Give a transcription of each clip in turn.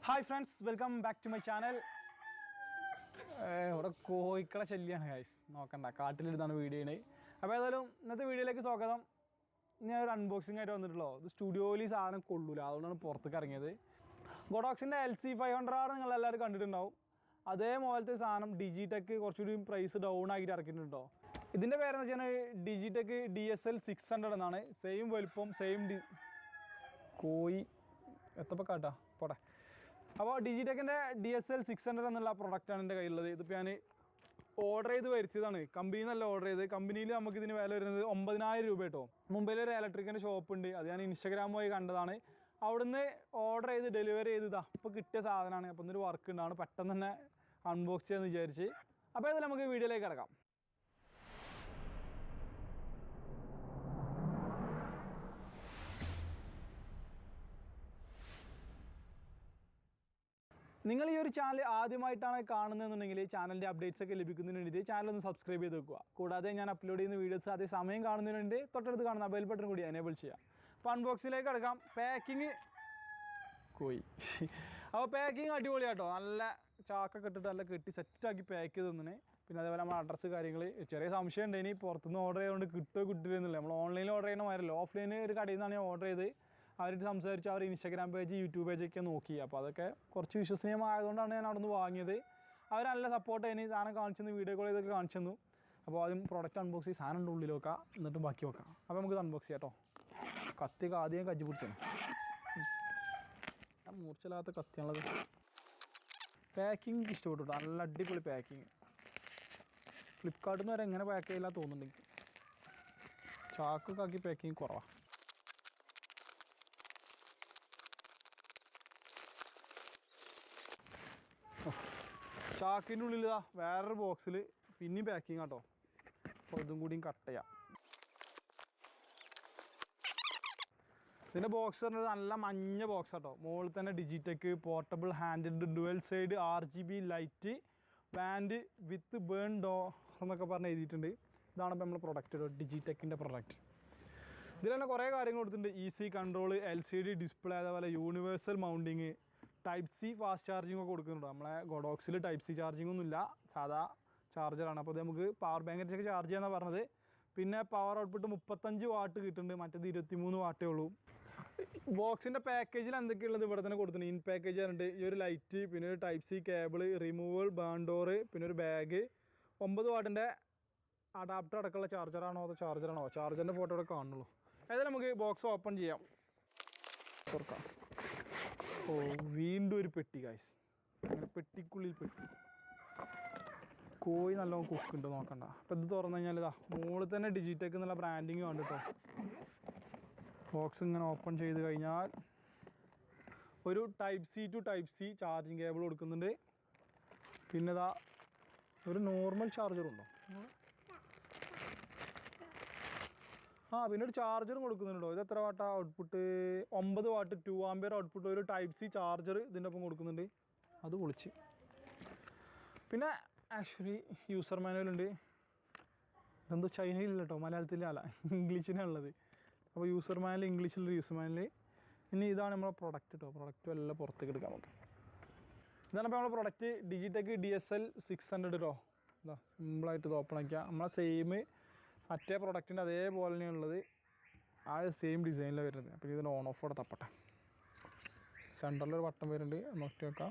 Hi friends, welcome back to my channel. ഇവിടെ കോഴിക്കളെ ശല്യമാണ് guys, നോക്കണ്ട, കാട്ടിലിരുന്നാണ് വീഡിയോ ആണ്. അപ്പോൾ ഏതായാലും ഇന്നത്തെ വീഡിയോയിലേക്ക് സ്വാഗതം. ഞാൻ ഒരു അൺബോക്സിംഗ് ആയിട്ട് വന്നിട്ടുള്ളൂ. ഇത് സ്റ്റുഡിയോയിൽ ഈ സാധനം കൊള്ളൂല, അതുകൊണ്ടാണ് പുറത്തേക്ക് ഇറങ്ങിയത്. ഗോഡോക്സിൻ്റെ LC500 നിങ്ങൾ എല്ലാവരും കണ്ടിട്ടുണ്ടാവും. അതേപോലത്തെ സാധനം ഡിജിടെക് കുറച്ചുകൂടി പ്രൈസ് ഡൗൺ ആക്കിയിട്ട് ഇറക്കിയിട്ടുണ്ടോ. ഇതിൻ്റെ പേരെന്ന് വെച്ചാൽ ഡിജിടെക് DSL600 എന്നാണ്. സെയിം വലുപ്പം, സെയിം കോഴി എത്തപ്പോൾ കാട്ടാ പോട്ടെ. അപ്പോൾ ഡിജിടെക്കിൻ്റെ DSL600 എന്നുള്ള പ്രൊഡക്റ്റാണ് എൻ്റെ കയ്യിലുള്ളത്. ഇതിപ്പോൾ ഞാൻ ഓർഡർ ചെയ്ത് വരുത്തിയതാണ്, കമ്പനിയിൽ നിന്നല്ല ഓർഡർ ചെയ്ത്. കമ്പനിയിൽ നമുക്ക് ഇതിന് വില വരുന്നത് 9000 രൂപ കേട്ടോ. മുംബൈയിലൊരു ഇലക്ട്രിക്കിൻ്റെ ഷോപ്പ് ഉണ്ട്, അത് ഞാൻ ഇൻസ്റ്റാഗ്രാം വഴി കണ്ടതാണ്. അവിടുന്ന് ഓർഡർ ചെയ്ത് ഡെലിവറി ചെയ്തതാ, അപ്പോൾ കിട്ടിയ സാധനമാണ്. അപ്പോൾ ഇന്നൊരു വർക്ക് ഉണ്ടാണ്, പെട്ടെന്ന് തന്നെ അൺബോക്സ് ചെയ്യാമെന്ന് വിചാരിച്ച്. അപ്പോൾ ഇതിൽ നമുക്ക് വീഡിയോയിലേക്ക് കിടക്കാം. നിങ്ങൾ ഈ ഒരു ചാനൽ ആദ്യമായിട്ടാണ് കാണുന്നതെന്നുണ്ടെങ്കിൽ ചാനലിൻ്റെ അപ്ഡേറ്റ്സ് ഒക്കെ ലഭിക്കുന്നതിന് വേണ്ടി ചാനൽ ഒന്ന് സബ്സ്ക്രൈബ് ചെയ്ത് വെക്കുക. കൂടാതെ ഞാൻ അപ്ലോഡ് ചെയ്യുന്ന വീഡിയോസ് അതേ സമയം കാണുന്നതിന് വേണ്ടി തൊട്ടടുത്ത് കാണുന്ന ബെൽ ബട്ടൺ കൂടി എനേബിൾ ചെയ്യാം. അപ്പോൾ അൺബോക്സിലേക്ക് കിടക്കാം. പാക്കിങ് കോയി അപ്പോൾ പാക്കിങ് അടിപൊളിയാട്ടോ, നല്ല ചാക്കൊക്കെ ഇട്ടിട്ട് നല്ല കെട്ടി സെറ്റാക്കി പാക്ക് ചെയ്ത് തന്നെ. പിന്നെ അതേപോലെ നമ്മുടെ അഡ്രസ്സ് കാര്യങ്ങൾ ചെറിയ സംശയം ഉണ്ട്, ഇനി പുറത്തുനിന്ന് ഓർഡർ ചെയ്തുകൊണ്ട് കിട്ടുന്നില്ല. നമ്മൾ ഓൺലൈനിൽ ഓർഡർ ചെയ്യുന്ന മാതിരല്ലോ, ഓഫ്ലൈനിൽ ഒരു കടയിൽ നിന്നാണ് ഞാൻ ഓർഡർ ചെയ്ത്. അവരുടെ സംസാരിച്ച് അവർ ഇൻസ്റ്റാഗ്രാം പേജ്, യൂട്യൂബ് പേജൊക്കെ നോക്കി. അപ്പോൾ അതൊക്കെ കുറച്ച് വിശ്വസനീയമായതുകൊണ്ടാണ് ഞാൻ അവിടെ നിന്ന് വാങ്ങിയത്. അവർ നല്ല സപ്പോർട്ട് അതിന് സാധനം കാണിച്ചു തന്നു, വീഡിയോ കോൾ ചെയ്തൊക്കെ കാണിച്ചു തന്നു. അപ്പോൾ ആദ്യം പ്രോഡക്റ്റ് അൺബോക്സ് ചെയ്ത് സാധനം ഉണ്ട് ഉള്ളിൽ വെക്കാം, എന്നിട്ട് ബാക്കി വെക്കാം. അപ്പോൾ നമുക്ക് അൺബോക്സ് ചെയ്യാം കേട്ടോ. കത്തിയൊക്കെ ആദ്യം കജ്ജി പിടിച്ചാണ്, ഞാൻ മൂർച്ചയില്ലാത്ത കത്തിയാണുള്ളത്. പാക്കിങ് ഇഷ്ടപ്പെട്ടു, നല്ല അടിപൊളി പാക്കിങ്. ഫ്ലിപ്കാർട്ടിൽ നിന്ന് വരെ എങ്ങനെ പാക്ക് ചെയ്യില്ല തോന്നുന്നുണ്ടെങ്കിൽ. ചാക്കൊക്കെ ആക്കി പാക്കിങ് കുറവാണ്. ചാക്കിൻ്റെ ഉള്ളിൽ വേറൊരു ബോക്സിൽ പിന്നെയും പാക്കിങ് കേട്ടോ. അപ്പോൾ ഇതും കൂടിയും കട്ട് ചെയ്യാം. ഇതിൻ്റെ ബോക്സ് പറഞ്ഞത് നല്ല മഞ്ഞ ബോക്സ് കേട്ടോ. മുകളിൽ തന്നെ Digitek portable handled dual side RGB light band with burn door എന്നൊക്കെ പറഞ്ഞ് എഴുതിയിട്ടുണ്ട്. ഇതാണ് ഇപ്പോൾ നമ്മൾ പ്രൊഡക്റ്റ് കേട്ടോ, ഡിജിടെക്കിൻ്റെ പ്രൊഡക്റ്റ്. ഇതിൽ തന്നെ കുറേ കാര്യങ്ങൾ കൊടുത്തിട്ടുണ്ട്. EC കൺട്രോൾ, LCD ഡിസ്പ്ലേ, അതേപോലെ universal mounting, Type C fast charging ഒക്കെ കൊടുക്കുന്നുണ്ട്. നമ്മളെ ഗോഡോക്സിൽ Type C ചാർജിങ് ഒന്നുമില്ല, സാധാ ചാർജറാണ്. അപ്പോൾ അത് നമുക്ക് പവർ ബാങ്കിനൊക്കെ ചാർജ് ചെയ്യാമെന്നാണ് പറഞ്ഞത്. പിന്നെ പവർ ഔട്ട്പുട്ട് 35 വാട്ട് കിട്ടുന്നുണ്ട്, മറ്റേത് 23 വാട്ടേ ഉള്ളൂ. ബോക്സിൻ്റെ പാക്കേജിൽ എന്തൊക്കെയുള്ളത് ഇവിടെ തന്നെ കൊടുത്തിട്ടുണ്ട്. ഇൻ പാക്കേജ് ഉണ്ട്, ഈ ഒരു ലൈറ്റ്, പിന്നെ ഒരു Type C കേബിൾ, റിമൂവൽ ബാൻഡോറ്, പിന്നെ ഒരു ബാഗ്, 9 വാട്ടിൻ്റെ അഡാപ്റ്റർ അടക്കമുള്ള ചാർജറാണോ അതോ ചാർജറാണോ, ചാർജറിൻ്റെ ഫോട്ടോ ഇവിടെ കാണുള്ളൂ. ഏതായാലും നമുക്ക് ബോക്സ് ഓപ്പൺ ചെയ്യാം, തുറക്കാം. ഓ, വീണ്ടും ഒരു പെട്ടി ഗൈസ്, അങ്ങനെ പെട്ടിക്കുള്ളിൽ പെട്ടി. കോഴി നല്ലോണം കുക്കുണ്ട്, നോക്കണ്ട. അപ്പോൾ ഇത് തുറന്നു കഴിഞ്ഞാൽ ഇതാ മുകളിൽ തന്നെ ഡിജിടെക് എന്നുള്ള ബ്രാൻഡിങ് ഉണ്ട് കേട്ടോ. ബോക്സ് ഇങ്ങനെ ഓപ്പൺ ചെയ്ത് കഴിഞ്ഞാൽ ഒരു Type C to Type C charging cable കൊടുക്കുന്നുണ്ട്. പിന്നെ ഇതാ ഒരു നോർമൽ ചാർജറുണ്ടോ, പിന്നെ ഒരു ചാർജറും കൊടുക്കുന്നുണ്ടോ. ഇത് എത്ര വാട്ടാ ഔട്ട്പുട്ട്? 9 what 2 ampere output. ഒരു Type C ചാർജർ ഇതിൻ്റെ ഒപ്പം കൊടുക്കുന്നുണ്ട്, അത് പൊളിച്ച്. പിന്നെ ആക്ച്വലി യൂസർ മാനുവൽ ഉണ്ട്. ഇതെന്തോ ചൈനയിലില്ല കേട്ടോ, മലയാളത്തിലല്ല, ഇംഗ്ലീഷിനാണുള്ളത്. അപ്പോൾ യൂസർ മാനുവൽ ഇംഗ്ലീഷിലുള്ള യൂസർ മാനുവൽ. ഇനി ഇതാണ് നമ്മളെ പ്രൊഡക്റ്റ് കേട്ടോ. പ്രൊഡക്റ്റ് എല്ലാം പുറത്തേക്ക് എടുക്കാം നമുക്ക്. ഇതാണ് ഇപ്പോൾ നമ്മളെ പ്രൊഡക്റ്റ് ഡിജിടെക് DSL600 കേട്ടോ. ഇതാ സിമ്പിളായിട്ട് ഇത് ഓപ്പൺ ആക്കിയാൽ നമ്മളെ സെയിം മറ്റേ പ്രൊഡക്റ്റിൻ്റെ അതേപോലെ തന്നെയുള്ളത്, ആ സെയിം ഡിസൈനിലാണ് വരുന്നത്. അപ്പോൾ ഇതിൻ്റെ ഓൺ ഓഫ് അവിടെ തപ്പട്ടെ. സെൻറ്ററിലൊരു ബട്ടൺ വരുന്നുണ്ട്, നോക്കി വെക്കാം.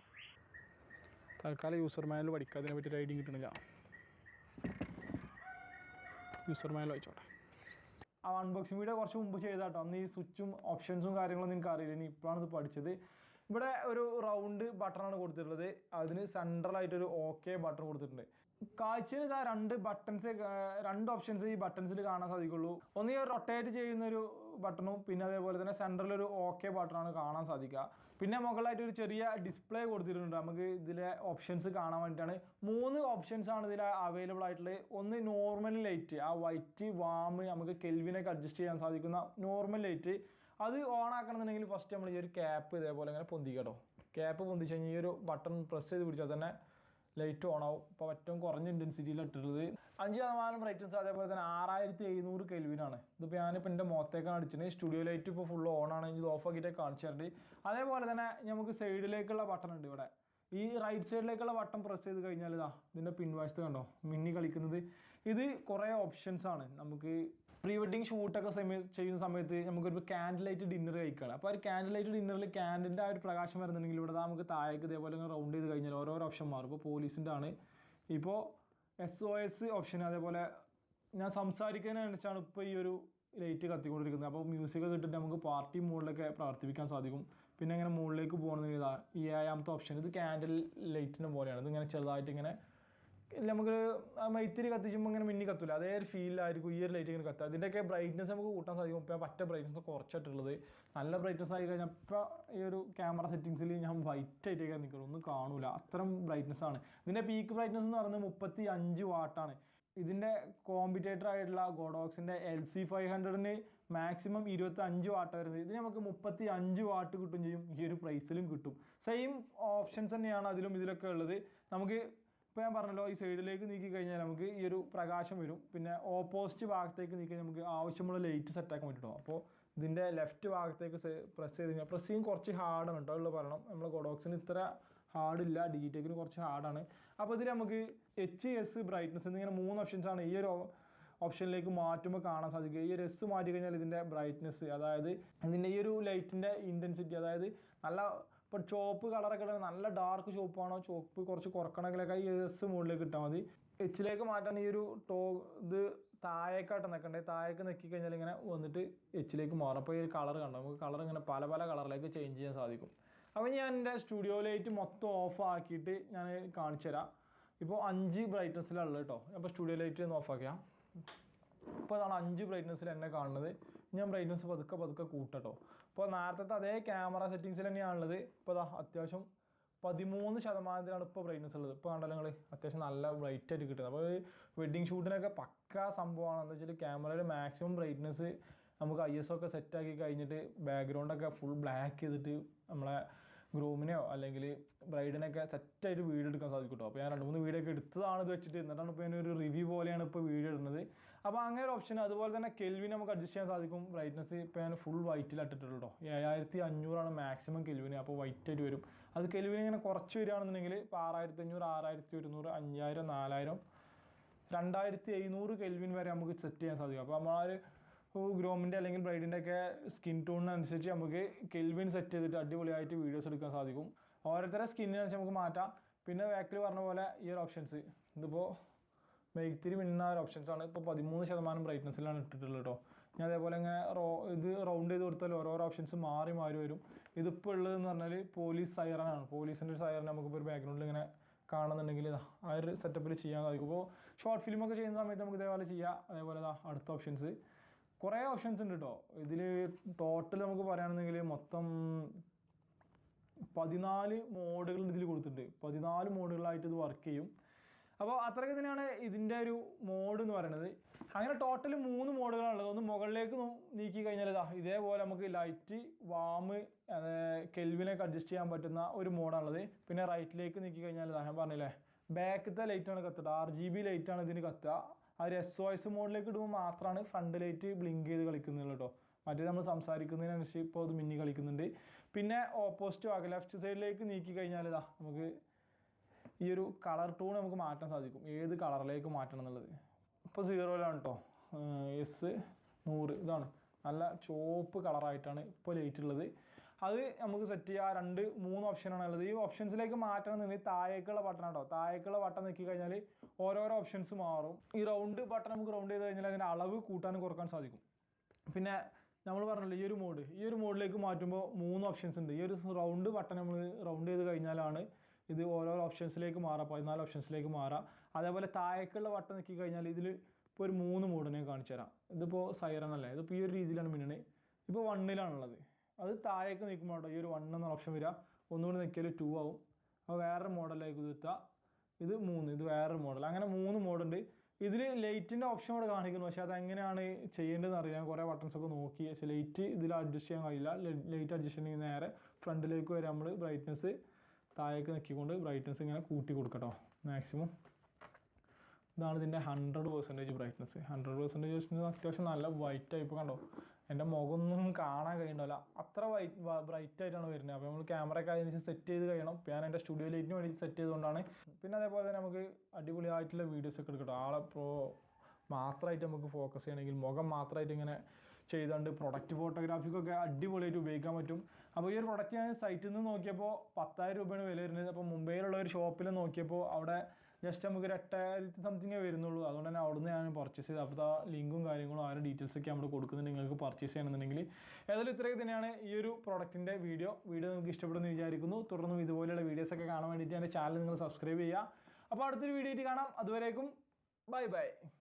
തൽക്കാലം യൂസർ മാനുവൽ പഠിക്കുക, അതിനെ പറ്റി ഐഡിയ കിട്ടണില്ല. യൂസർ മാനുവൽ വായിച്ചോട്ടെ. ആ അൺബോക്സിംഗ് വീഡിയോ കുറച്ച് മുമ്പ് ചെയ്താട്ടോ, അന്ന് ഈ സ്വിച്ചും ഓപ്ഷൻസും കാര്യങ്ങളൊന്നും എനിക്ക് അറിയില്ല, ഇനി ഇപ്പോഴാണ് ഇത് പഠിച്ചത്. ഇവിടെ ഒരു റൗണ്ട് ബട്ടണാണ് കൊടുത്തിട്ടുള്ളത്, അതിന് സെൻട്രലായിട്ടൊരു OK ബട്ടൺ കൊടുത്തിട്ടുണ്ട്. കാഴ്ചയിൽ ഇതാ രണ്ട് ഓപ്ഷൻസ് ഈ ബട്ടൺസിൽ കാണാൻ സാധിക്കുള്ളൂ. ഒന്ന് ഈ റൊട്ടേറ്റ് ചെയ്യുന്നൊരു ബട്ടണും, പിന്നെ അതേപോലെ തന്നെ സെൻട്രലൊരു OK ബട്ടണാണ് കാണാൻ സാധിക്കുക. പിന്നെ മുകളിലായിട്ട് ഒരു ചെറിയ ഡിസ്പ്ലേ കൊടുത്തിട്ടുണ്ട്, നമുക്ക് ഇതിലെ ഓപ്ഷൻസ് കാണാൻ വേണ്ടിയിട്ടാണ്. 3 ഓപ്ഷൻസാണ് ഇതിൽ അവൈലബിൾ ആയിട്ടുള്ളത്. ഒന്ന് നോർമൽ ലൈറ്റ്, ആ വൈറ്റ് വാം നമുക്ക് കെൽവിനൊക്കെ അഡ്ജസ്റ്റ് ചെയ്യാൻ സാധിക്കുന്ന നോർമൽ ലൈറ്റ്. അത് ഓൺ ആക്കണമെന്നുണ്ടെങ്കിൽ ഫസ്റ്റ് നമ്മൾ ഈ ഒരു ക്യാപ്പ് ഇതേപോലെ ഇങ്ങനെ പൊന്തിക്കട്ടോ. ക്യാപ്പ് പൊന്തിച്ച് കഴിഞ്ഞാൽ ഈ ഒരു ബട്ടൺ പ്രസ് ചെയ്ത് പിടിച്ചാൽ തന്നെ ലൈറ്റ് ഓൺ ആവും. ഇപ്പോൾ ഏറ്റവും കുറഞ്ഞ ഇൻറ്റൻസിറ്റിയിൽ ഇട്ടിട്ടുള്ളത് 5% ബ്രൈറ്റ്നസ്. അതേപോലെ തന്നെ 6700 കെൽവിനാണ്. ഇതിപ്പോൾ ഞാനിപ്പോൾ എൻ്റെ മുഖത്തേക്കാണ് അടിച്ചത്. സ്റ്റുഡിയോ ലൈറ്റ് ഇപ്പോൾ ഫുൾ ഓൺ ആണ്. ഇത് ഓഫ് ആക്കിയിട്ട് കാണിച്ചു തരേണ്ടത്. അതേപോലെ തന്നെ നമുക്ക് സൈഡിലേക്കുള്ള ബട്ടൺ ഉണ്ട് ഇവിടെ. ഈ റൈറ്റ് സൈഡിലേക്കുള്ള ബട്ടൺ പ്രസ് ചെയ്ത് കഴിഞ്ഞാൽ ഇതാ ഇതിൻ്റെ പിൻവശത്ത് കണ്ടോ മിന്നി കളിക്കുന്നത്. ഇത് കുറേ ഓപ്ഷൻസ് ആണ്. നമുക്ക് പ്രീ വെഡിങ് ഷൂട്ടൊക്കെ ചെയ്യുന്ന സമയത്ത് നമുക്കൊരു ക്യാൻഡിൽ ലൈറ്റ് ഡിന്നർ കഴിക്കുകയാണ്. അപ്പോൾ ഒരു ക്യാൻഡിൽ ലൈറ്റ് ഡിന്നറിൽ ക്യാൻഡിൻ്റെ ആ ഒരു പ്രകാശം വരുന്നുണ്ടെങ്കിൽ ഇവിടെ നമുക്ക് താഴേക്ക് ഇതേപോലെ റൗണ്ട് ചെയ്ത് കഴിഞ്ഞാൽ ഓരോരോ ഓപ്ഷൻ മാറും. ഇപ്പോൾ പോലീസിൻ്റെ ആണ്, ഇപ്പോൾ SOS ഓപ്ഷൻ. അതേപോലെ ഞാൻ സംസാരിക്കുന്നതിനനുസരിച്ചാണ് ഇപ്പോൾ ഈ ഒരു ലൈറ്റ് കത്തിക്കൊണ്ടിരിക്കുന്നത്. അപ്പോൾ മ്യൂസിക് കിട്ടിയിട്ട് നമുക്ക് പാർട്ടി മോഡിലൊക്കെ പ്രവർത്തിപ്പിക്കാൻ സാധിക്കും. പിന്നെ ഇങ്ങനെ മുകളിലേക്ക് പോകണമെങ്കിൽ ഇതാ ഈ 7ാമത്തെ ഓപ്ഷൻ. ഇത് ക്യാൻഡിൽ ലൈറ്റിൻ്റെ പോലെയാണ്. ഇതിങ്ങനെ ചെറുതായിട്ട് ഇങ്ങനെ നമുക്ക് മൈത്തിരി കത്തിച്ചുമ്പോൾ ഇങ്ങനെ മിന്നി കത്തില്ല, അതേ ഒരു ഫീലായിരിക്കും ഈ ഒരു ലൈറ്റ് ഇങ്ങനെ കത്തുക. അതിൻ്റെയൊക്കെ ബ്രൈറ്റ്നസ് നമുക്ക് കൂട്ടാൻ സാധിക്കും. ഇപ്പോൾ പറ്റ ബ്രൈറ്റ്നസ് കുറച്ചിട്ടുള്ളത്. നല്ല ബ്രൈറ്റ്നസ് ആയി കഴിഞ്ഞാൽ ഇപ്പോൾ ഈ ഒരു ക്യാമറ സെറ്റിങ്സിൽ ഞാൻ വൈറ്റ് ആയിട്ടൊക്കെ നിൽക്കണം, ഒന്നും കാണൂല, അത്രയും ബ്രൈറ്റ്നസ് ആണ്. ഇതിൻ്റെ പീക്ക് ബ്രൈറ്റ്നസ് എന്ന് പറയുന്നത് 35 വാട്ടാണ്. ഇതിൻ്റെ കോമ്പറ്റേറ്റർ ആയിട്ടുള്ള ഗോഡോക്സിൻ്റെ LC500ന് മാക്സിമം 25 വാട്ട് വരുന്നത്. ഇത് നമുക്ക് 35 വാട്ട് കിട്ടും ചെയ്യും, ഈ ഒരു പ്രൈസിലും കിട്ടും. സെയിം ഓപ്ഷൻസ് തന്നെയാണ് അതിലും ഇതിലൊക്കെ ഉള്ളത്. നമുക്ക് ഇപ്പോൾ ഞാൻ പറഞ്ഞല്ലോ ഈ സൈഡിലേക്ക് നീക്കി കഴിഞ്ഞാൽ നമുക്ക് ഈ ഒരു പ്രകാശം വരും. പിന്നെ ഓപ്പോസിറ്റ് ഭാഗത്തേക്ക് നീക്കി നമുക്ക് ആവശ്യമുള്ള ലൈറ്റ് സെറ്റാക്കാൻ പറ്റും. അപ്പോൾ ഇതിൻ്റെ ലെഫ്റ്റ് ഭാഗത്തേക്ക് പ്രസ് ചെയ്ത് കഴിഞ്ഞാൽ പ്രസ്സിങ് കുറച്ച് ഹാർഡാണ് കേട്ടോ ഉള്ളത് പറയണം. നമ്മൾ ഗോഡോക്സിന് ഇത്ര ഹാർഡില്ല, ഡിജിടെക്കിന് കുറച്ച് ഹാർഡാണ്. അപ്പോൾ ഇതിൽ നമുക്ക് HS ബ്രൈറ്റ്നസ് എന്നിങ്ങനെ 3 ഓപ്ഷൻസാണ് ഈ ഒരു ഓപ്ഷനിലേക്ക് മാറ്റുമ്പോൾ കാണാൻ സാധിക്കുക. ഈ ഒരു S മാറ്റി കഴിഞ്ഞാൽ ഇതിൻ്റെ ബ്രൈറ്റ്നസ്, അതായത് ഇതിൻ്റെ ഈ ഒരു ലൈറ്റിൻ്റെ ഇൻറ്റൻസിറ്റി, അതായത് നല്ല ഇപ്പോൾ ചുവപ്പ് കളറൊക്കെ നല്ല ഡാർക്ക് ചുവപ്പാണോ, ചുവപ്പ് കുറച്ച് കുറക്കണമെങ്കിലൊക്കെ ഈ S മോഡിലേക്ക് ഇട്ടാൽ മതി. Hലേക്ക് മാറ്റാൻ ഈ ഒരു ഇത് താഴേക്കായിട്ട് നിൽക്കണ്ടേ, താഴേക്ക് നെക്കി കഴിഞ്ഞാൽ ഇങ്ങനെ വന്നിട്ട് Hലേക്ക് മാറും. അപ്പോൾ ഈ കളർ കണ്ടോ, നമുക്ക് കളർ ഇങ്ങനെ പല പല കളറിലേക്ക് ചേഞ്ച് ചെയ്യാൻ സാധിക്കും. അപ്പോൾ ഞാൻ എൻ്റെ സ്റ്റുഡിയോ ലൈറ്റ് മൊത്തം ഓഫ് ആക്കിയിട്ട് ഞാൻ കാണിച്ചു തരാം. ഇപ്പോൾ 5 ബ്രൈറ്റ്നസ്സിലുള്ളത് കേട്ടോ. അപ്പോൾ സ്റ്റുഡിയോ ലൈറ്റ് ഒന്ന് ഓഫ് ആക്കിയാൽ ഇപ്പോൾ അതാണ് 5 ബ്രൈറ്റ്നസ്സിൽ എന്നെ കാണുന്നത്. ഞാൻ ബ്രൈറ്റ്നസ് പതുക്കെ കൂട്ടട്ടോ. അപ്പോൾ നേരത്തെ അതേ ക്യാമറ സെറ്റിങ്സിൽ തന്നെയാണുള്ളത്. ഇപ്പോൾ അതാ അത്യാവശ്യം 13% ഇപ്പോൾ ബ്രൈറ്റ്നസ് ഉള്ളത്. ഇപ്പോൾ കണ്ടല്ലോ നിങ്ങൾ, അത്യാവശ്യം നല്ല ബ്രൈറ്റ് ആയിട്ട് കിട്ടുന്നത്. അപ്പോൾ വെഡ്ഡിങ് ഷൂട്ടിനൊക്കെ പക്കാ സംഭവമാണ്. എന്താ വെച്ചാൽ ക്യാമറയുടെ മാക്സിമം ബ്രൈറ്റ്നസ് നമുക്ക് ISO ഒക്കെ സെറ്റാക്കി കഴിഞ്ഞിട്ട് ബാക്ക്ഗ്രൗണ്ടൊക്കെ ഫുൾ ബ്ലാക്ക് ചെയ്തിട്ട് നമ്മളെ ഗ്രൂമിനെയോ അല്ലെങ്കിൽ ബ്രൈഡിനൊക്കെ സെറ്റായിട്ട് വീഡിയോ എടുക്കാൻ സാധിക്കും കേട്ടോ. അപ്പോൾ ഞാൻ 2-3 വീഡിയോ ഒക്കെ എടുത്തതാണ് ഇത് വെച്ചിട്ട്, എന്നിട്ടാണ് ഇപ്പോൾ ഒരു റിവ്യൂ പോലെയാണ് ഇപ്പോൾ വീഡിയോ ഇടുന്നത്. അപ്പോൾ അങ്ങനെ ഒരു ഓപ്ഷൻ. അതുപോലെ തന്നെ കെൽവിൻ നമുക്ക് അഡ്ജസ്റ്റ് ചെയ്യാൻ സാധിക്കും. ബ്രൈറ്റ്നസ് ഇപ്പോൾ ഞാൻ ഫുൾ വൈറ്റിലിട്ടിട്ടുള്ളൂ കേട്ടോ. 7500 മാക്സിമം കെൽവിന്. അപ്പോൾ വൈറ്റ് ആയിട്ട് വരും. അത് കെൽവിൻ ഇങ്ങനെ കുറച്ച് വരികയാണെന്നുണ്ടെങ്കിൽ ഇപ്പോൾ 6500, 6100, 5000, 4000, 2700 കെൽവിൻ വരെ നമുക്ക് സെറ്റ് ചെയ്യാൻ സാധിക്കും. അപ്പോൾ നമ്മൾ ഗ്രോമിൻ്റെ അല്ലെങ്കിൽ ബ്രൈഡിൻ്റെ ഒക്കെ സ്കിൻ ടോണിനനുസരിച്ച് നമുക്ക് കെൽവിൻ സെറ്റ് ചെയ്തിട്ട് അടിപൊളിയായിട്ട് വീഡിയോസ് എടുക്കാൻ സാധിക്കും. ഓരോരുത്തരുടെ സ്കിന്നിനനുസരിച്ച് നമുക്ക് മാറ്റാം. പിന്നെ ബാക്കിൽ പറഞ്ഞ പോലെ ഈ ഒരു ഓപ്ഷൻസ്, ഇതിപ്പോൾ മെയ്ത്തിരി മിന്നുന്ന ഒരു ഓപ്ഷൻസാണ്. ഇപ്പോൾ 13% ബ്രൈറ്റ്നസ്സിലാണ് ഇട്ടിട്ടുള്ളത് കേട്ടോ. ഞാൻ അതേപോലെ ഇങ്ങനെ ഇത് റൗണ്ട് ചെയ്ത് കൊടുത്താൽ ഓരോരോ ഓപ്ഷൻസ് മാറി വരും. ഇതിപ്പോൾ ഉള്ളതെന്ന് പറഞ്ഞാൽ പോലീസ് സൈറനാണ്. പോലീസിൻ്റെ ഒരു സൈറൻ നമുക്കിപ്പോൾ ഒരു ബാക്ക്ഗ്രൗണ്ടിൽ ഇങ്ങനെ കാണുന്നുണ്ടെങ്കിൽ ആ ഒരു സെറ്റപ്പിൽ ചെയ്യാൻ സാധിക്കും. ഇപ്പോൾ ഷോർട്ട് ഫിലിമൊക്കെ ചെയ്യുന്ന സമയത്ത് നമുക്ക് ഇതേപോലെ ചെയ്യാം. അതേപോലെ അടുത്ത ഓപ്ഷൻസ് കുറേ ഓപ്ഷൻസ് ഉണ്ട് കേട്ടോ. ഇതിൽ ടോട്ടൽ നമുക്ക് പറയുകയാണെന്നെങ്കിൽ മൊത്തം 14 മോഡുകൾ ഇതിൽ കൊടുത്തിട്ടുണ്ട്. 14 മോഡുകളായിട്ട് ഇത് വർക്ക് ചെയ്യും. അപ്പോൾ അത്രയ്ക്ക് തന്നെയാണ് ഇതിൻ്റെ ഒരു മോഡ് എന്ന് പറയുന്നത്. അങ്ങനെ ടോട്ടൽ 3 മോഡുകളാണുള്ളത്. ഒന്ന് മുകളിലേക്ക് നീക്കി കഴിഞ്ഞാൽ ഇതേപോലെ നമുക്ക് ലൈറ്റ്, വാം, കെൽവിനൊക്കെ അഡ്ജസ്റ്റ് ചെയ്യാൻ പറ്റുന്ന ഒരു മോഡാണുള്ളത്. പിന്നെ റൈറ്റിലേക്ക് നീക്കി കഴിഞ്ഞാൽ ഞാൻ പറഞ്ഞില്ലേ, ബാക്കത്തെ ലൈറ്റാണ് കത്തുക. RGB ലൈറ്റാണ് ഇതിന് കത്തുക. ആ ഒരു SOS മോഡിലേക്ക് ഇടുമ്പോൾ മാത്രമാണ് ഫ്രണ്ട് ലൈറ്റ് ബ്ലിങ്ക് ചെയ്ത് കളിക്കുന്നത് കേട്ടോ. മറ്റേ നമ്മൾ സംസാരിക്കുന്നതിനനുസരിച്ച് ഇപ്പോൾ അത് മിന്നി കളിക്കുന്നുണ്ട്. പിന്നെ ഓപ്പോസിറ്റ് ഭാഗം ലെഫ്റ്റ് സൈഡിലേക്ക് നീക്കി കഴിഞ്ഞാൽ നമുക്ക് ഈ ഒരു കളർ ടൂൺ നമുക്ക് മാറ്റാൻ സാധിക്കും. ഏത് കളറിലേക്ക് മാറ്റണം എന്നുള്ളത്. ഇപ്പോൾ 0-ലാണ് കേട്ടോ. S100 ഇതാണ് നല്ല ചുവപ്പ് കളറായിട്ടാണ് ഇപ്പോൾ ലൈറ്റ് ഉള്ളത്. അത് നമുക്ക് സെറ്റ് ചെയ്യാം. 2-3 ഓപ്ഷനാണ് ഉള്ളത്. ഈ ഓപ്ഷൻസിലേക്ക് മാറ്റണമെന്നുണ്ടെങ്കിൽ താഴേക്കുള്ള ബട്ടൺ കേട്ടോ. താഴേക്കുള്ള ബട്ടൺ നിൽക്കി കഴിഞ്ഞാൽ ഓരോരോ ഓപ്ഷൻസ് മാറും. ഈ റൗണ്ട് ബട്ടൺ നമുക്ക് റൗണ്ട് ചെയ്ത് കഴിഞ്ഞാൽ അതിൻ്റെ അളവ് കൂട്ടാനും കുറക്കാൻ സാധിക്കും. പിന്നെ നമ്മൾ പറഞ്ഞല്ലോ ഈ ഒരു മോഡിലേക്ക് മാറ്റുമ്പോൾ 3 ഓപ്ഷൻസ് ഉണ്ട്. ഈ ഒരു റൗണ്ട് ബട്ടൺ നമ്മൾ റൗണ്ട് ചെയ്ത് കഴിഞ്ഞാലാണ് ഇത് ഓരോരോ ഓപ്ഷൻസിലേക്ക് മാറാം. 14 ഓപ്ഷൻസിലേക്ക് മാറാം. അതേപോലെ താഴേക്കുള്ള ബട്ടൺ നിൽക്കി കഴിഞ്ഞാൽ ഇതിൽ ഇപ്പോൾ ഒരു 3 മോഡിനെ കാണിച്ചു തരാം. ഇതിപ്പോൾ സൈറൻ അല്ലേ, ഇതിപ്പോൾ ഈ ഒരു രീതിയിലാണ് മിന്നണേ. ഇപ്പോൾ 1-ലാണുള്ളത്. അത് താഴേക്ക് നിൽക്കുമ്പോൾ കേട്ടോ ഈ ഒരു 1 എന്ന ഓപ്ഷൻ വരിക. ഒന്നുകൂടി നിൽക്കിയാൽ 2 ആവും. അപ്പോൾ വേറൊരു മോഡലിലേക്ക് എത്തുക. ഇത് 3, ഇത് വേറൊരു മോഡൽ. അങ്ങനെ 3 മോഡുണ്ട്. ഇതിൽ ലൈറ്റിൻ്റെ ഓപ്ഷൻ ഇവിടെ കാണിക്കുന്നു. പക്ഷേ അതെങ്ങനെയാണ് ചെയ്യേണ്ടതെന്ന് അറിയാം. കുറേ ബട്ടൺസൊക്കെ നോക്കി. പക്ഷേ ലൈറ്റ് ഇതിൽ അഡ്ജസ്റ്റ് ചെയ്യാൻ കഴിയില്ല. ലൈറ്റ് അഡ്ജസ്റ്റ് ചെയ്യണമെങ്കിൽ നേരെ ഫ്രണ്ടിലേക്ക് വരെ നമ്മൾ ബ്രൈറ്റ്നസ് താഴേക്ക് നിൽക്കിക്കൊണ്ട് ബ്രൈറ്റ്നസ് ഇങ്ങനെ കൂട്ടി കൊടുക്കട്ടോ മാക്സിമം. ഇതാണ് ഇതിൻ്റെ 100% ബ്രൈറ്റ്നസ്. 100% വെച്ചാൽ അത്യാവശ്യം നല്ല വൈറ്റ് ആയി. ഇപ്പോൾ കണ്ടോ എൻ്റെ മുഖമൊന്നും കാണാൻ കഴിയുന്നില്ല, അത്ര ബ്രൈറ്റ് ആയിട്ടാണ് വരുന്നത്. അപ്പോൾ നമ്മൾ ക്യാമറയൊക്കെ അതിന് സെറ്റ് ചെയ്ത് കഴിയണം. ഞാൻ എൻ്റെ സ്റ്റുഡിയോ ലൈറ്റിന് വേണ്ടി സെറ്റ് ചെയ്തുകൊണ്ടാണ്. പിന്നെ അതേപോലെ തന്നെ നമുക്ക് അടിപൊളിയായിട്ടുള്ള വീഡിയോസൊക്കെ എടുക്കട്ടോ. ആളെ മാത്രമായിട്ട് നമുക്ക് ഫോക്കസ് ചെയ്യണമെങ്കിൽ മുഖം മാത്രമായിട്ട് ഇങ്ങനെ ചെയ്തുകൊണ്ട് പ്രൊഡക്റ്റ് ഫോട്ടോഗ്രാഫിക്കൊക്കെ അടിപൊളിയായിട്ട് ഉപയോഗിക്കാൻ പറ്റും. അപ്പോൾ ഈ ഒരു പ്രൊഡക്റ്റ് ഞാൻ സൈറ്റിൽ നിന്ന് നോക്കിയപ്പോൾ 10,000 രൂപയാണ് വില വരുന്നത്. അപ്പോൾ മുംബൈയിലുള്ള ഒരു ഷോപ്പിൽ നോക്കിയപ്പോൾ അവിടെ ജസ്റ്റ് നമുക്കൊരു 8,000 സംതിങ്ങേ വരുന്നുള്ളൂ. അതുകൊണ്ട് തന്നെ അവിടെ നിന്ന് ഞാൻ പർച്ചേസ് ചെയ്ത്. അപ്പോൾ ആ ലിങ്കും കാര്യങ്ങളും ആ ഒരു ഡീറ്റെയിൽസൊക്കെ നമ്മൾ കൊടുക്കുന്നുണ്ട് നിങ്ങൾക്ക് പർച്ചേസ് ചെയ്യണമെന്നുണ്ടെങ്കിൽ. ഏതായാലും ഇത്രയൊക്കെ തന്നെയാണ് ഈ ഒരു പ്രൊഡക്റ്റിൻ്റെ വീഡിയോ നിങ്ങൾക്ക് ഇഷ്ടപ്പെടുമെന്ന് വിചാരിക്കുന്നു. തുടർന്നും ഇതുപോലെയുള്ള വീഡിയോസൊക്കെ കാണാൻ വേണ്ടിയിട്ട് എൻ്റെ ചാനൽ നിങ്ങൾ സബ്സ്ക്രൈബ് ചെയ്യുക. അപ്പോൾ അടുത്തൊരു വീഡിയോ ആയിട്ട് കാണാം. അതുവരേക്കും ബൈ ബൈ.